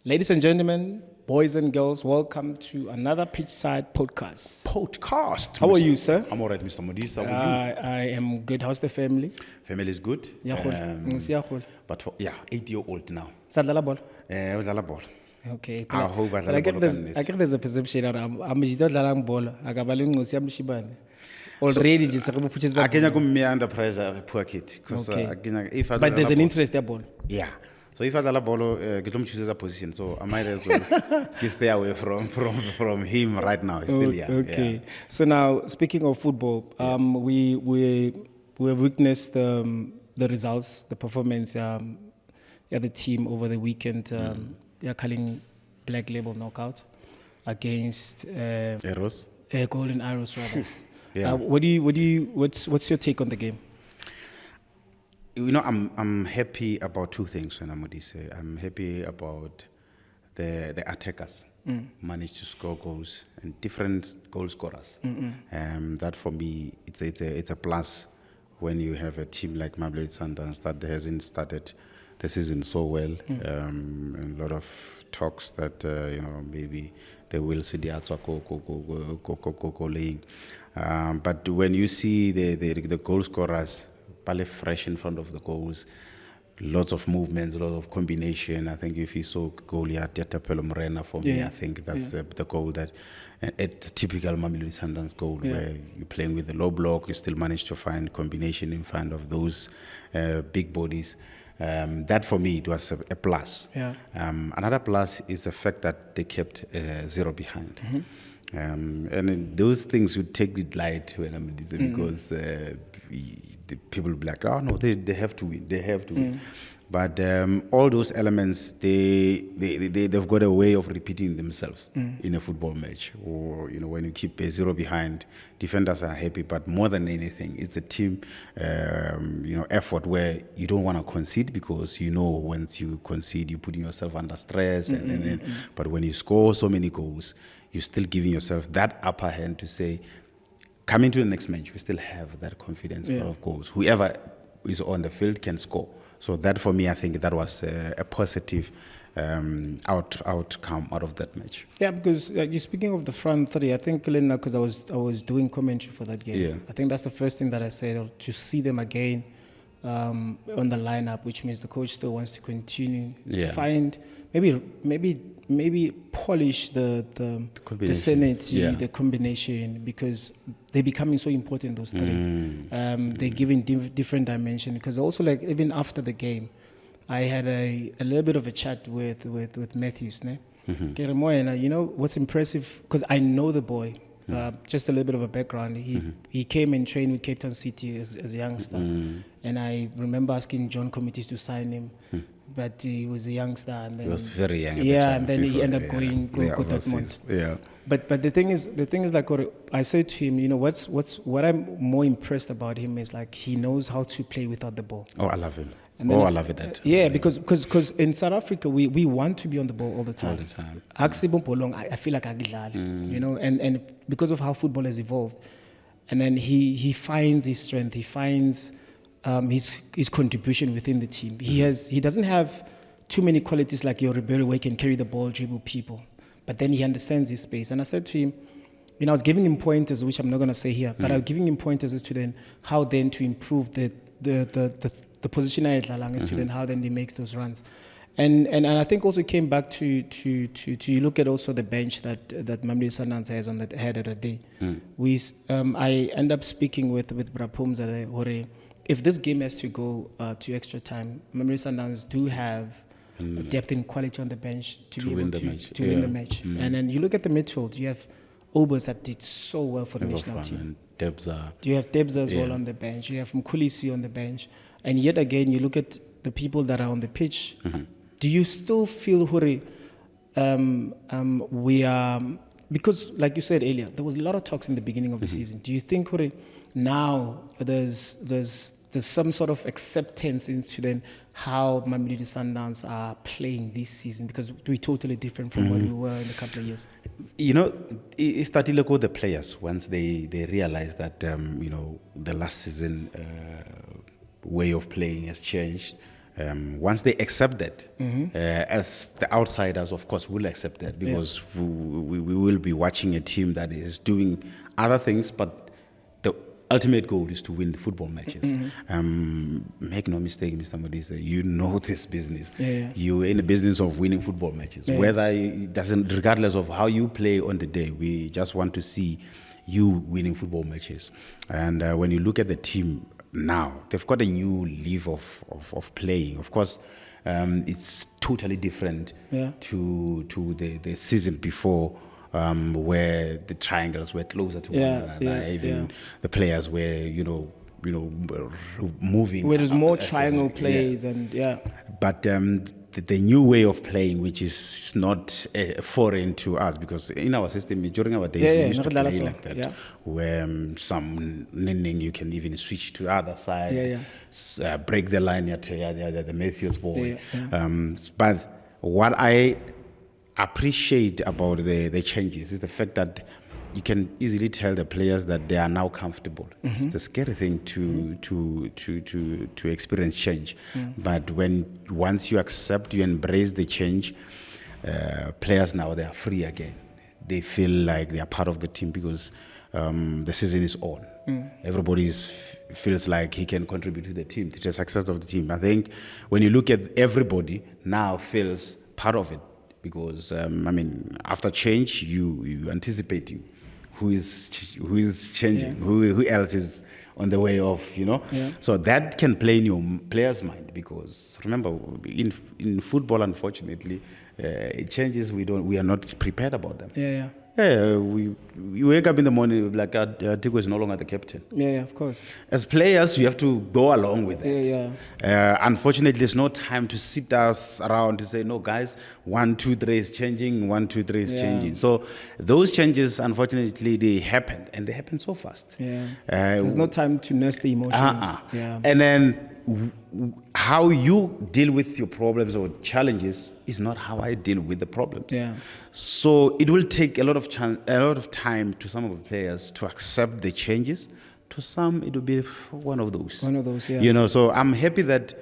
Ladies and gentlemen, boys and girls, welcome to another Pitchside podcast. How are you, sir? I'm all right, Mr. Modise. How are you? I am good. How's the family? Family is good. But 8-year-old now. Sadlala ball. Udlala ball. Okay. I hope I get there's a perception around. I'm just dlalang ball. Akabalung ngosiam shibane. Already just I can't under pressure, poor kid. Because but there's an interest there, ball. Yeah. So if I was a ball, get him choose a position. So I might as well stay away from him right now. He's still young. Okay. Yeah. So now, speaking of football, we have witnessed the results, the performance, the team over the weekend. They are calling Black Label knockout against Arrows. Golden Arrows. Rather. Yeah. What's your take on the game? You know, I'm happy about two things when Modise. I'm happy about the attackers managed to score goals and different goal scorers. That for me, it's a plus when you have a team like Mamelodi Sundowns that hasn't started the season so well. And a lot of talks that maybe they will see the outside go laying. But when you see the goal scorers fresh in front of the goals, lots of movements, a lot of combination. I think if you saw goal at Tapelo Morena for me, I think that's the goal that a typical Mamelodi Sundowns goal where you're playing with the low block, you still manage to find combination in front of those big bodies. That for me, it was a plus. Another plus is the fact that they kept 0 behind. And those things would take it light when I'm because the people will be like, oh no, they have to win, they have to win. But all those elements, they've got a way of repeating themselves in a football match. Or when you keep 0 behind, defenders are happy. But more than anything, it's a team effort where you don't want to concede because once you concede, you're putting yourself under stress. But when you score so many goals, you're still giving yourself that upper hand to say, coming to the next match, we still have that confidence of goals. Whoever is on the field can score. So that for me, I think that was a positive outcome out of that match. Yeah, because you're speaking of the front three. I think, Lena, because I was doing commentary for that game. Yeah. I think that's the first thing that I said, to see them again on the lineup, which means the coach still wants to continue to find maybe polish the sanity, the combination, because they're becoming so important, those three. They're giving different dimension, because also, like, even after the game, I had a little bit of a chat with Matthews. What's impressive, because I know the boy, just a little bit of a background. He came and trained with Cape Town City as a youngster, and I remember asking John Committees to sign him. But he was a youngster, and then he was very young. And then he ended up going that month. Yeah. But the thing is like what I said to him. What I'm more impressed about him is, like, he knows how to play without the ball. Oh, I love him. I love it. Because in South Africa we want to be on the ball all the time. I feel like and because of how football has evolved, and then he finds his strength. He finds his contribution within the team. He doesn't have too many qualities like your Ribeiro, where he can carry the ball, dribble people, but then he understands his space. And I said to him, I was giving him pointers, which I'm not going to say here, but I was giving him pointers as to then how then to improve the position as to then how then he makes those runs. And I think also it came back to you look at also the bench that Mamelodi Sundowns has on the head of the day. I end up speaking with Brapumza Hore. If this game has to go to extra time, Mamelodi Sundowns do have depth and quality on the bench to be able to win the match. And then you look at the midfield, you have Obers that did so well for the national team. You have Debza as well on the bench. You have Mkulisi on the bench. And yet again, you look at the people that are on the pitch. Do you still feel, Hore, we are... Because, like you said earlier, there was a lot of talks in the beginning of the season. Do you think, Hore, now there's some sort of acceptance into then how Mamelodi Sundowns are playing this season, because we're totally different from what we were in a couple of years? It started to go the players once they realized that the last season way of playing has changed. Once they accept that, as the outsiders, of course, will accept that because we will be watching a team that is doing other things, but the ultimate goal is to win the football matches. Make no mistake, Mr. Modise, you know this business. You're in the business of winning football matches. Whether it doesn't, regardless of how you play on the day, we just want to see you winning football matches. And when you look at the team now, they've got a new leaf of playing. Of course, it's totally different to the season before, where the triangles were closer to one another. The players were, moving. Where there's more triangle plays But the new way of playing, which is not foreign to us, because in our system, during our days, we used to play like that, where some ninning, you can even switch to the other side, break the line at the Matthews ball. But what I appreciate about the changes is the fact that you can easily tell the players that they are now comfortable. It's a scary thing to experience change, but once you accept, you embrace the change, players now, they are free again. They feel like they are part of the team because the season is on. Everybody feels like he can contribute to the team, to the success of the team. I think when you look at everybody now feels part of it because after change, you anticipating who is changing, who else is on the way off, So that can play in your player's mind because remember, in football, unfortunately, changes we are not prepared about them. We wake up in the morning like Teko is no longer the captain. Of course. As players, you have to go along with that. Unfortunately, there's no time to sit us around to say, no, guys, 1, 2, 3 is changing, 1, 2, 3 is changing. So those changes, unfortunately, they happened, and they happen so fast. There's no time to nurse the emotions. And then how you deal with your problems or challenges is not how I deal with the problems. So it will take a lot of time to some of the players to accept the changes. To some, it will be one of those. So I'm happy that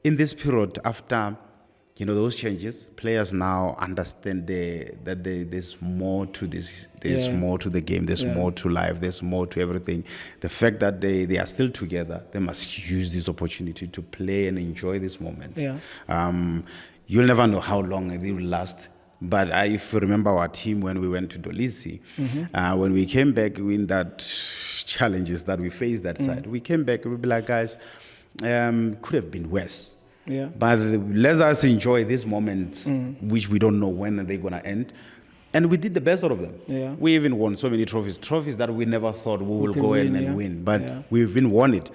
in this period after those changes, players now understand that there's more to this. There's more to the game. There's more to life. There's more to everything. The fact that they are still together, they must use this opportunity to play and enjoy this moment. You'll never know how long it will last. But if you remember our team when we went to Dolisi, when we came back in that challenges that we faced that side, we came back, we'd be like, guys, could have been worse. But let us enjoy this moment, which we don't know when they're going to end. And we did the best out of them. We even won so many trophies that we never thought we will go in and win. But we've even won it.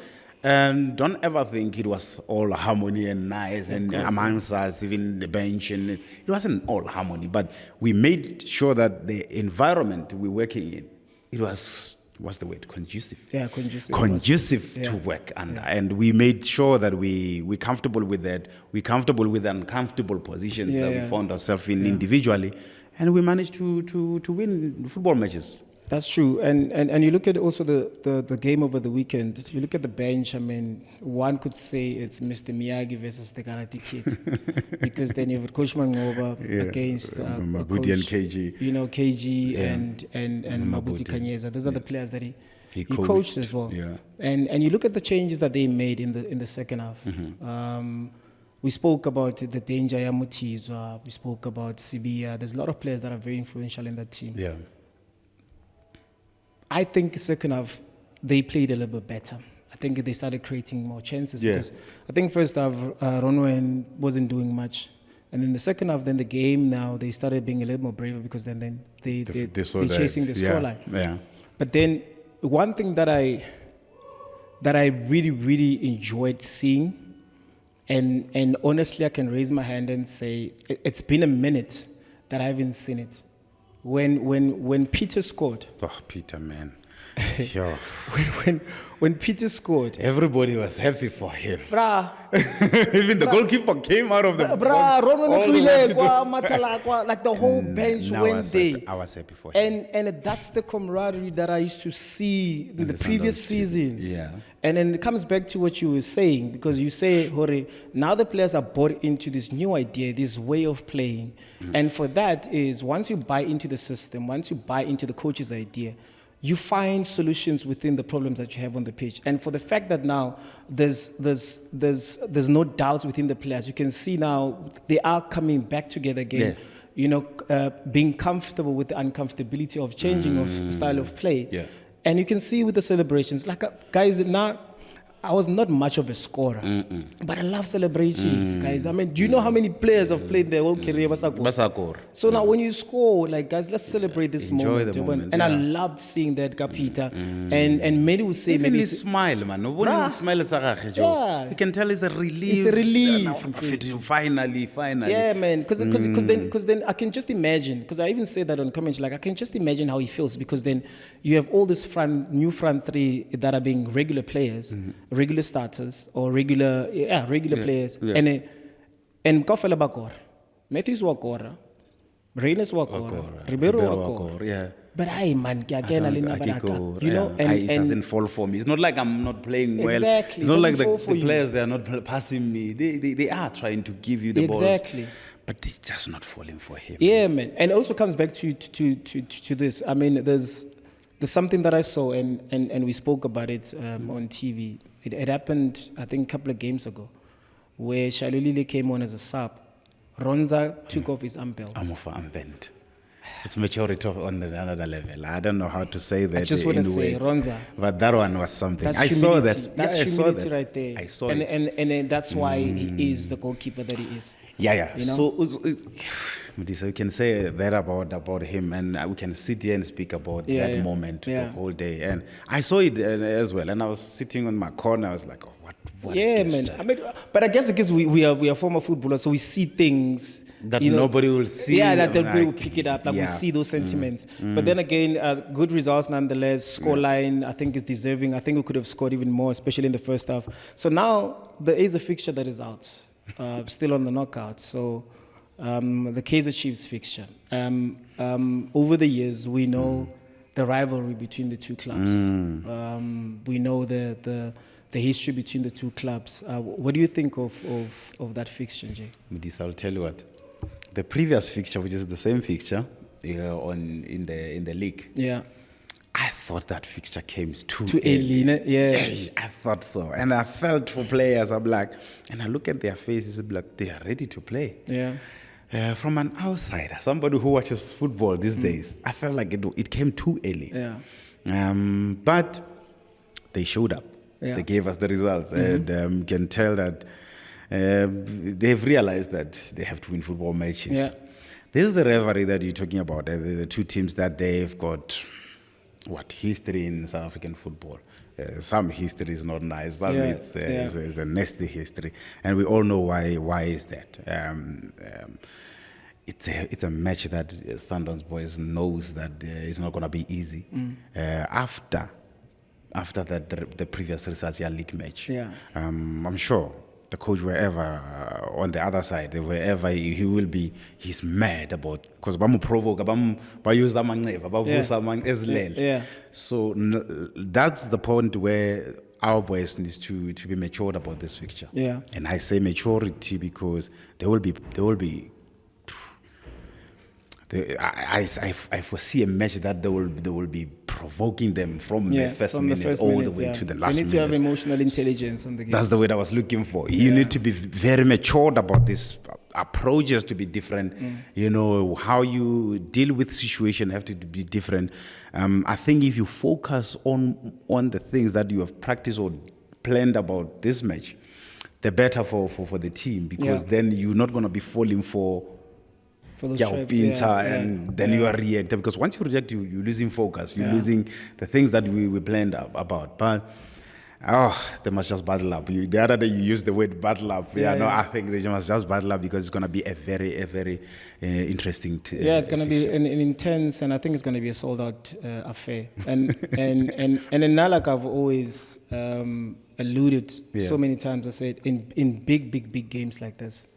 And don't ever think it was all harmony and nice and amongst us, even the bench. And it wasn't all harmony, but we made sure that the environment we're working in, it was, what's the word, conducive. Conducive to work under. And we made sure that we're comfortable with that. We're comfortable with the uncomfortable positions that we found ourselves in individually. And we managed to win football matches. That's true, and you look at also the game over the weekend. You look at the bench. One could say it's Mr. Miyagi versus the Karate Kid, because then you have Coach Mangoba against Mabuti and KG. KG and Mabuti Kanyeza. Those are the players that he coached as well. And you look at the changes that they made in the second half. We spoke about the danger ya Mutizwa. We spoke about Sibia. There's a lot of players that are very influential in that team. I think second half, they played a little bit better. I think they started creating more chances. Because I think first half, Ronwen wasn't doing much. And in the second half, then the game now, they started being a little more braver because then they're chasing the scoreline. But then one thing that I really, really enjoyed seeing, and honestly, I can raise my hand and say, it's been a minute that I haven't seen it. When Peter scored. Oh, Peter, man. Sure. when Peter scored, Everybody was happy for him. brah, Even the goalkeeper came out of the brah, Ronwen all the way to Kwile, Matalakwa, like the whole bench No, went there. I was happy for him. And that's the camaraderie that I used to see in the previous Sundowns too. seasons. Yeah. And then it comes back to what you were saying, because you say, Hore, now the players are bought into this new idea, this way of playing. And for that is, once you buy into the system, once you buy into the coach's idea, you find solutions within the problems that you have on the pitch. And for the fact that now there's no doubts within the players, you can see now they are coming back together again. Yeah. You know, being comfortable with the uncomfortability of changing of style of play. Yeah. And you can see with the celebrations, like guys, now I was not much of a scorer, but I love celebrations, guys. I mean, do you know how many players have played their whole career? Basakor. So now when you score, like, guys, let's celebrate this Enjoy moment. the moment, And I yeah. loved seeing that, Kapita. And many would say, Even maybe his smile, man. Nobody Bruh. will smile sa gagwe, Joe. Yeah. You can tell it's a relief. It's a relief. Now, Finally. yeah, man, because then I can just imagine, because I even say that on comments, like I can just imagine how he feels, because then you have all this new front three that are being regular players, regular starters, or regular players, Yeah. and Kofela Bakor, Matthews Wakora, Reynolds Wakora, Ribeiro Wakora. Yeah. But I man, you know, it doesn't fall for me. It's not like I'm not playing well. Exactly. It's not It like doesn't the fall for you. players, they are not passing me. They are trying to give you the Exactly. balls. But it's just not falling for him. Yeah, man. And it also comes back to this. I mean, there's something that I saw, and we spoke about it on TV. It happened, I think, a couple of games ago, where Shalulile came on as a sub. Ronza took off his arm belt. I'm off unbent. It's maturity on another level. I don't know how to say that. I just want to say, Ronza. But that one was something. That's I saw humility. that. That's I saw humility that. right there. I saw and, it. And that's why he is the goalkeeper that he is. Yeah. You know? So we can say that about him, and we can sit here and speak about that moment the whole day. And I saw it as well, and I was sitting on my corner. I was like, oh, what? Yeah, man. I mean, but I guess because we are former footballers, so we see things that nobody will see. Yeah, that nobody like, will pick it up. Like we see those sentiments. Mm. But then again, good results nonetheless. Scoreline, I think, is deserving. I think we could have scored even more, especially in the first half. So now there is a fixture that is out, still on the knockout. So the Kaizer Chiefs fixture. Over the years, we know the rivalry between the two clubs. We know the history between the two clubs. What do you think of that fixture, Jay? Modise, I'll tell you what. The previous fixture, which is the same fixture in the league. Yeah. I thought that fixture came too early. Yeah. I thought so. And I felt for players, I'm like, and I look at their faces, I'm like, they are ready to play. Yeah. From an outsider, somebody who watches football these days, I felt like it came too early. Yeah. But they showed up. Yeah. They gave us the results. And you can tell that they've realized that they have to win football matches. Yeah. This is the rivalry that you're talking about. The two teams that they've got, history in South African football. Some history is not nice. Some it's a nasty history. And we all know why is that. It's a match that Sundowns boys knows that it's not going to be easy. After that, the previous Resatia League match. Yeah. I'm sure the coach, wherever on the other side, wherever he will be, he's mad about because bamu provoke, bamu use amaneva, bamu Yeah. So that's the point where our boys needs to be matured about this fixture. Yeah. And I say maturity because there will be. I foresee a match that they will be provoking them from the first minute all the way to the last minute. You need to have emotional intelligence on the game. That's the word I was looking for. You need to be very matured about this. Approaches to be different. You know, how you deal with situation have to be different. I think if you focus on the things that you have practiced or planned about this match, the better for the team because then you're not going to be falling for those and then you are reactive because once you reject you're losing focus, you're losing the things that we planned about. But They must just battle up. The other day you used the word battle up. I think they must just battle up because it's going to be a very interesting. It's going to be an intense, and I think it's going to be a sold out affair. And in Nalak, I've always alluded so many times. I said in big games like this,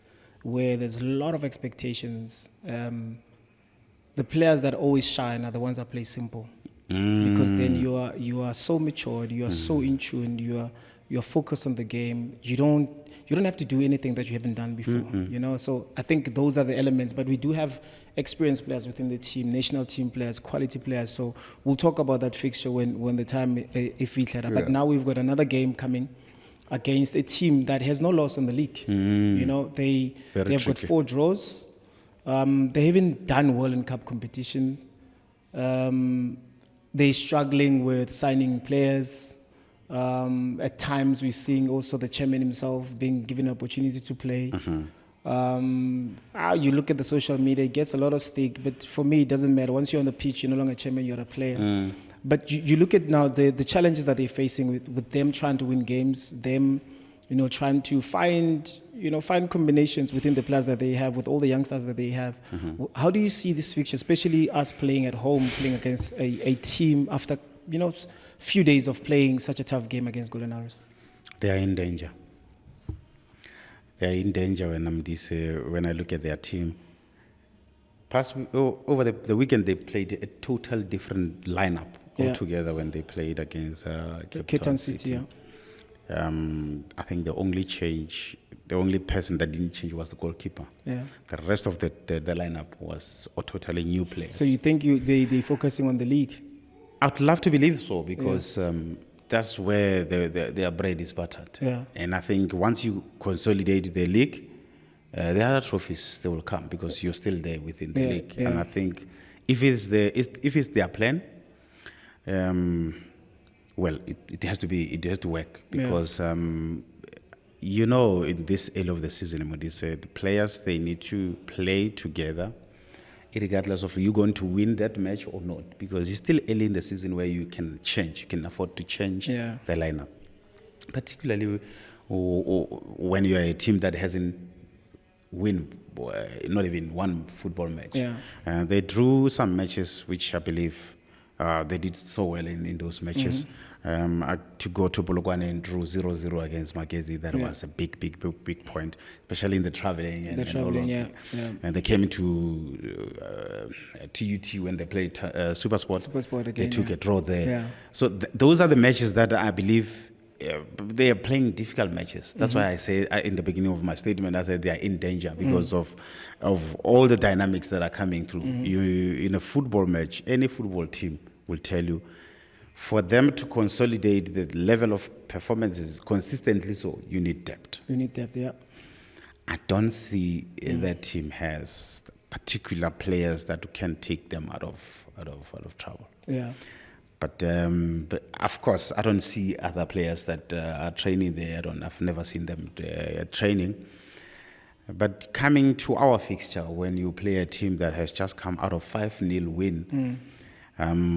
where there's a lot of expectations, the players that always shine are the ones that play simple. Because then you are so matured, you are so in tune, you're focused on the game. You don't have to do anything that you haven't done before. So I think those are the elements. But we do have experienced players within the team, national team players, quality players. So we'll talk about that fixture when the time if we later. But now we've got another game coming against a team that has no loss in the league. They've got 4 draws. They haven't done well in cup competition. They're struggling with signing players. At times we're seeing also the chairman himself being given an opportunity to play. You look at the social media, it gets a lot of stick, but for me it doesn't matter. Once you're on the pitch, you're no longer a chairman, you're a player. But you look at now the challenges that they're facing with them trying to win games, them trying to find combinations within the players that they have, with all the youngsters that they have. How do you see this fixture, especially us playing at home, playing against a team after, few days of playing such a tough game against Golden Arrows? They are in danger. They are in danger when I look at their team. Over the weekend, they played a total different lineup altogether when they played against Cape Town City. I think the only person that didn't change was the goalkeeper. The rest of the lineup was a totally new players. So you think they're focusing on the league? I'd love to believe so, because that's where their bread is buttered. And I think once you consolidate the league, the other trophies, they will come, because you're still there within the league. And I think if it's their plan, well, it has to work, because in this early of the season, Modise, the players, they need to play together, regardless of you going to win that match or not, because it's still early in the season where you can afford to change the lineup, particularly when you are a team that hasn't not even one football match. They drew some matches which I believe they did so well in those matches. To go to Polokwane and drew 0-0 against Magezi, that was a big point, especially in the traveling and all of that. And they came into TUT when they played Supersport again. They took a draw there. So those are the matches that I believe they are playing difficult matches. That's why I say in the beginning of my statement, I said they are in danger because of all the dynamics that are coming through. In a football match, any football team will tell you, for them to consolidate the level of performances consistently, so you need depth. I don't see that team has particular players that can take them out of trouble. But of course, I don't see other players that are training there. I've never seen them training. But coming to our fixture, when you play a team that has just come out of 5-0 win,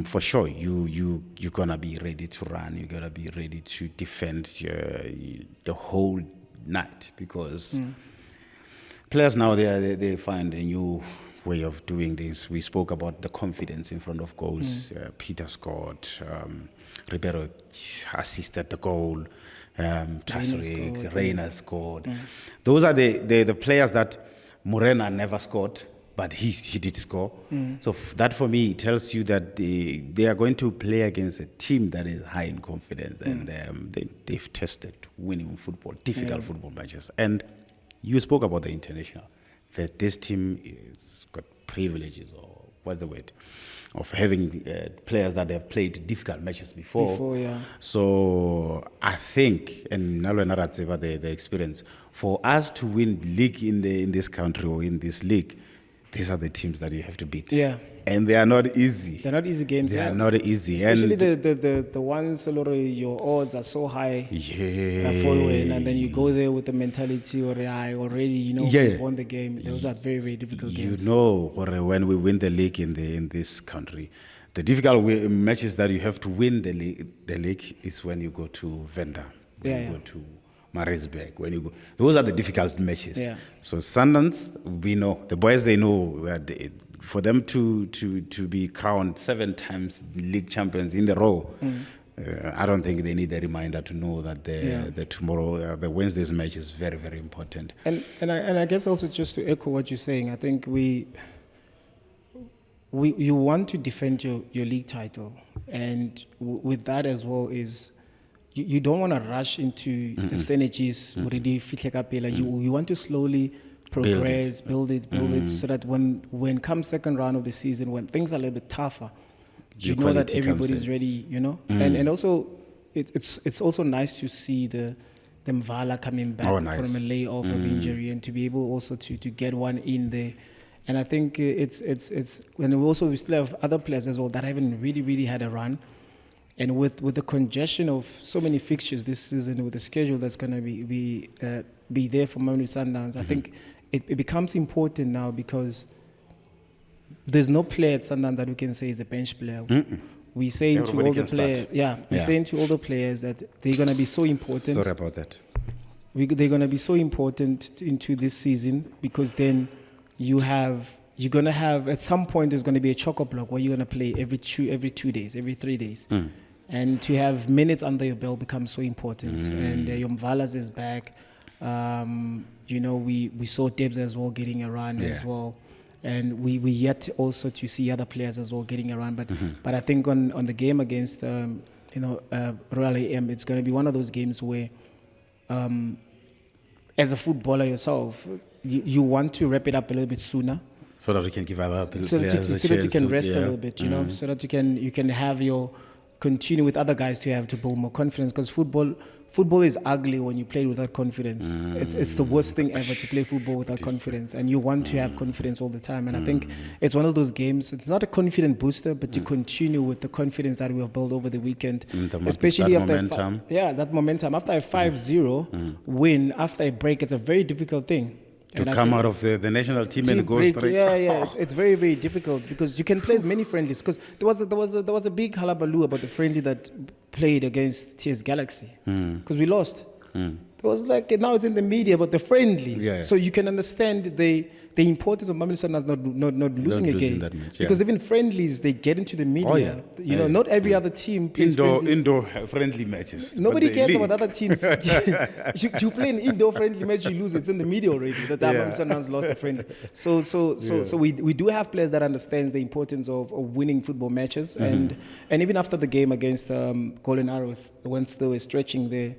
for sure, you're gonna be ready to run. You're gonna be ready to defend the whole night, because players now they find a new way of doing this. We spoke about the confidence in front of goals. Peter scored. Ribeiro assisted the goal. Reina scored. Those are the players that Morena never scored, but he did score. So that for me tells you that they are going to play against a team that is high in confidence, and they've tested winning football, difficult football matches. And you spoke about the international, that this team has got privileges, or what's the word, of having players that have played difficult matches before. So I think, and the experience, for us to win league in this country or in this league, these are the teams that you have to beat. And they are not easy. They're not easy games. They are not easy. Especially the ones, your odds are so high. Following, and then you go there with the mentality, or I already, you won the game. Those are very, very difficult games. When we win the league in this country, The difficult matches that you have to win the league is when you go to Venda, when you go to Maritzburg, when you go. Those are the difficult matches. Yeah. So Sundowns, we know the boys. They know that for them to be crowned 7 times league champions in a row. I don't think they need a reminder to know that the tomorrow, the Wednesday's match is very, very important. And I guess also just to echo what you're saying, I think you want to defend your league title, and with that as well is you don't want to rush into the synergies. You want to slowly progress, build it, so that when comes second round of the season, when things are a little bit tougher, you know that everybody's ready, you know. And also it's also nice to see the Mvala coming back from a layoff of injury, and to be able also to get one in there. And I think it's when we still have other players as well that haven't really had a run. And with the congestion of so many fixtures this season, with the schedule that's going to be there for Mamelodi Sundowns, I think it becomes important now, because there's no player at Sundowns that we can say is a bench player. We saying to all the players, we're saying to all the players that they're going to be so important. Sorry about that. They're going to be so important into this season, because then you're going to have, at some point, there's going to be a chock-a-block where you're going to play every 2 days, every 3 days. And to have minutes under your belt becomes so important. And your Mvalas is back. You know, we saw Debs as well getting a run as well. And we yet also to see other players as well getting a run. But I think on the game against, Royal AM, it's going to be one of those games where, as a footballer yourself, you want to wrap it up a little bit sooner, so that we can give other players so that you can rest a little bit, you know, so that you can have continue with other guys to build more confidence, because football is ugly when you play without confidence. It's the worst thing ever to play football without confidence, and you want to have confidence all the time. And I think it's one of those games, it's not a confident booster, but to continue with the confidence that we have built over the weekend, especially after momentum. That momentum. After a 5-0 win, after a break, it's a very difficult thing. To come out of the national team and go straight. It's very, very difficult, because you can play as many friendlies. Because there was a big hullabaloo about the friendly that played against TS Galaxy, because we lost. It was like, now it's in the media, but the friendly. So you can understand the importance of Mamelodi Sundowns not losing a game. That match, because even friendlies, they get into the media. You know, not every other team plays indoor friendly matches. Nobody cares about other teams. You play an indoor friendly match, you lose. It's in the media already. That Mamelodi Sundowns lost the friendly. So we do have players that understands the importance of winning football matches, and even after the game against Golden Arrows, when they were stretching there.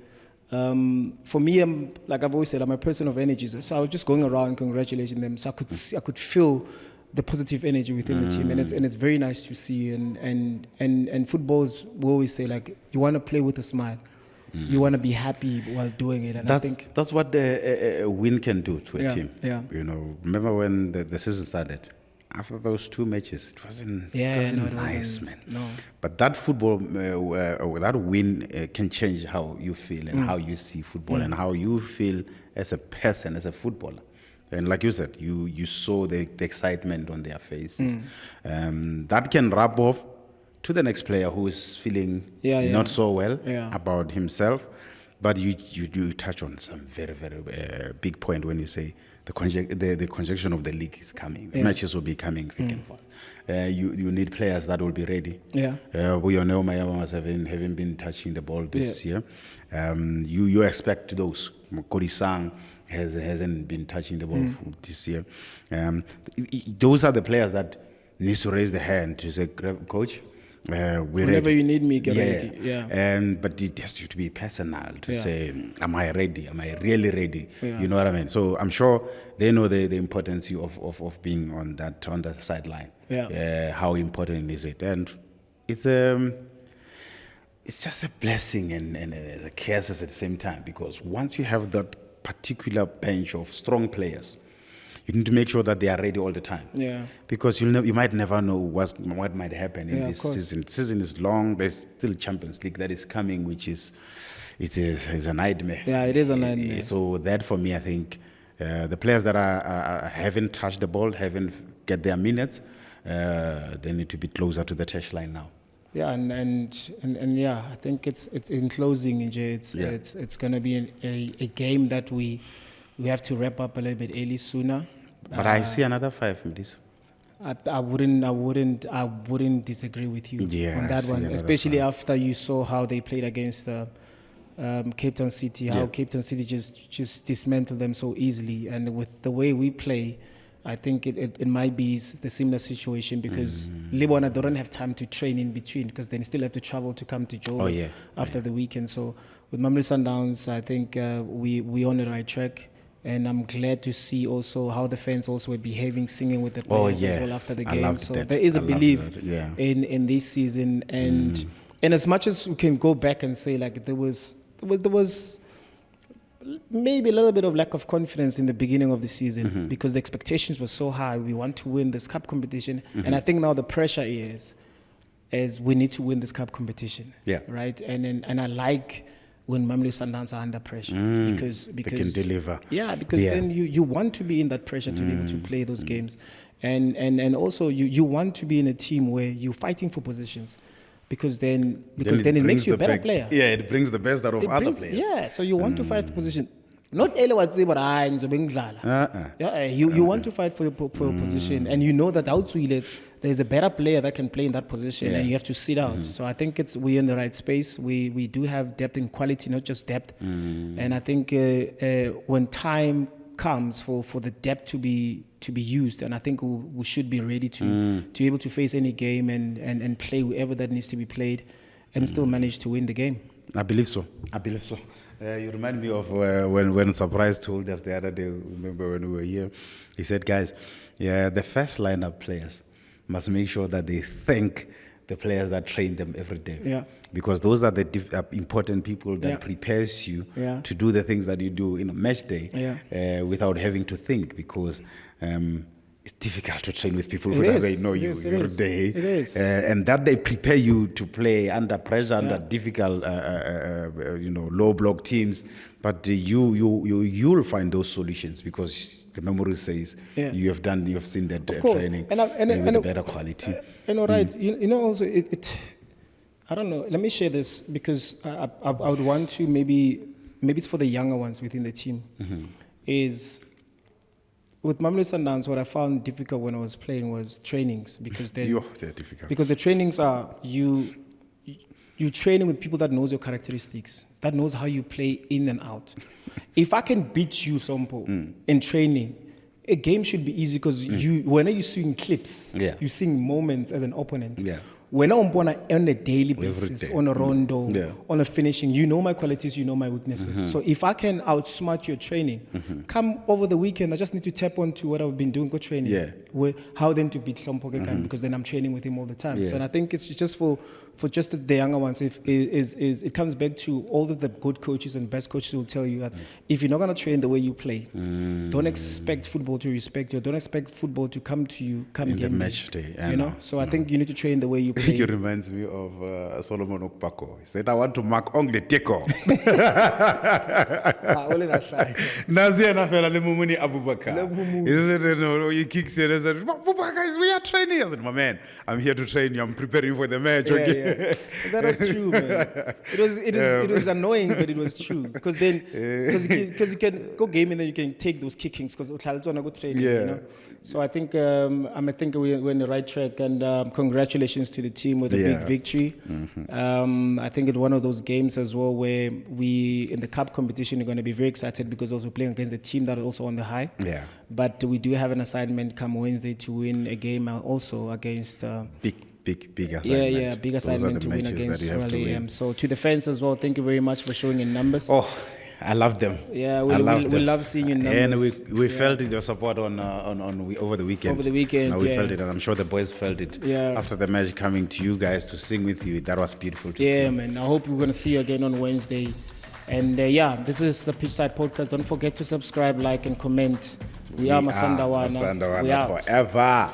For me, like I've always said, I'm a person of energy. So I was just going around congratulating them. So I could feel the positive energy within the team, and it's very nice to see. And football's, we always say, like, you want to play with a smile. You want to be happy while doing it. And that's what a win can do to a team. You know, remember when the season started? After those 2 matches, it wasn't nice, man. No. But that football, that win can change how you feel and how you see football and how you feel as a person, as a footballer. And like you said, you saw the excitement on their faces. That can rub off to the next player who is feeling not so well about himself. But you touch on some very, very big point when you say the conjunction of the league is coming. The matches will be coming thick and fast. You need players that will be ready. We all know Mayamas haven't been touching the ball this year. You expect those. Kodisang hasn't been touching the ball this year. Those are the players that need to raise the hand to say, Coach, whenever you need me, get ready. But it has to be personal to say, am I ready? Am I really ready? You know what I mean? So I'm sure they know the importance of being on that sideline. How important is it? And it's just a blessing and a curse at the same time, because once you have that particular bench of strong players, you need to make sure that they are ready all the time. Because you might never know what might happen in this season. The season is long. There's still Champions League that is coming, which is a nightmare. It is a nightmare. So that, for me, I think the players that haven't touched the ball, haven't get their minutes, they need to be closer to the touchline now. Yeah, and yeah, I think it's in closing, it's going to be a game that we have to wrap up a little bit early sooner. But I see another 5 in this. I wouldn't disagree with you on that one, especially after you saw how they played against Cape Town City, how Cape Town City just dismantled them so easily, and with the way we play, I think it might be the similar situation because Libona don't have time to train in between because they still have to travel to come to Joburg after the weekend. So with Mamelodi Sundowns, I think we on the right track. And I'm glad to see also how the fans also were behaving, singing with the players as well after the game. So there is a belief in this season. And as much as we can go back and say like there was maybe a little bit of lack of confidence in the beginning of the season because the expectations were so high. We want to win this cup competition. And I think now the pressure is we need to win this cup competition. Right? And I like when Mamelodi Sundowns are under pressure because they can deliver. Yeah, because then you want to be in that pressure to be able to play those games. And also you want to be in a team where you're fighting for positions. Because then it makes you a better player. Yeah, it brings the best out of other players. Yeah, so you want to fight for position. Not everyone but you want to fight for your position, and you know that outside there's a better player that can play in that position, and you have to sit out. So I think we're in the right space. We do have depth and quality, not just depth. And I think when time comes for the depth to be used, and I think we should be ready to be able to face any game and play whoever that needs to be played, and still manage to win the game. I believe so. You remind me of when Surprise told us the other day, remember when we were here, he said, guys, the first lineup players must make sure that they thank the players that train them every day. Yeah. Because those are the important people that prepares you to do the things that you do in a match day without having to think, because it's difficult to train with people who they know you every day. It is. And that they prepare you to play under pressure, under difficult, low block teams. But you'll find those solutions because the memory says you have seen that training with a better quality. Right. You know, also it I don't know. Let me share this because I would want to maybe it's for the younger ones within the team. Is with Mamelodi Sundowns, what I found difficult when I was playing was trainings because they're difficult. Because the trainings are you training with people that knows your characteristics, that knows how you play in and out. If I can beat you, Hlompho, in training, a game should be easy because whenever you're seeing clips, you're seeing moments as an opponent. When I'm on a daily basis, on a rondo, on a finishing, you know my qualities, you know my weaknesses. So if I can outsmart your training, come over the weekend, I just need to tap onto what I've been doing, good training. How then to beat Hlompho Kekana, because then I'm training with him all the time. So and I think it's just for just the younger ones, it comes back to all of the good coaches and best coaches will tell you that if you're not going to train the way you play, don't expect football to respect you. Don't expect football to come to you in the match day. You know? So I think you need to train the way you play. It reminds me of Solomon Okpako. He said, I want to mark only Teko. He kicks in and said, Abubakar, we are training. I said, my man, I'm here to train you. I'm preparing for the match. That was true, man. It was annoying, but it was true. Because you can go game and then you can take those kickings because it's on a good training, you know. So I think we're in the right track, and congratulations to the team with a big victory. I think it's one of those games as well where we in the cup competition are going to be very excited because also playing against the team that are also on the high. But we do have an assignment come Wednesday to win a game also against big assignment. Big assignment to win against Raleigh AM. So to the fans as well, thank you very much for showing in numbers. I love them. Yeah, we love seeing you in numbers. And we felt your support on over the weekend. Over the weekend, we felt it, and I'm sure the boys felt it. After the match, coming to you guys to sing with you, that was beautiful to see. Yeah, man. I hope we're going to see you again on Wednesday. And this is the Pitchside Podcast. Don't forget to subscribe, like, and comment. We are Masandawana. Masandawana forever.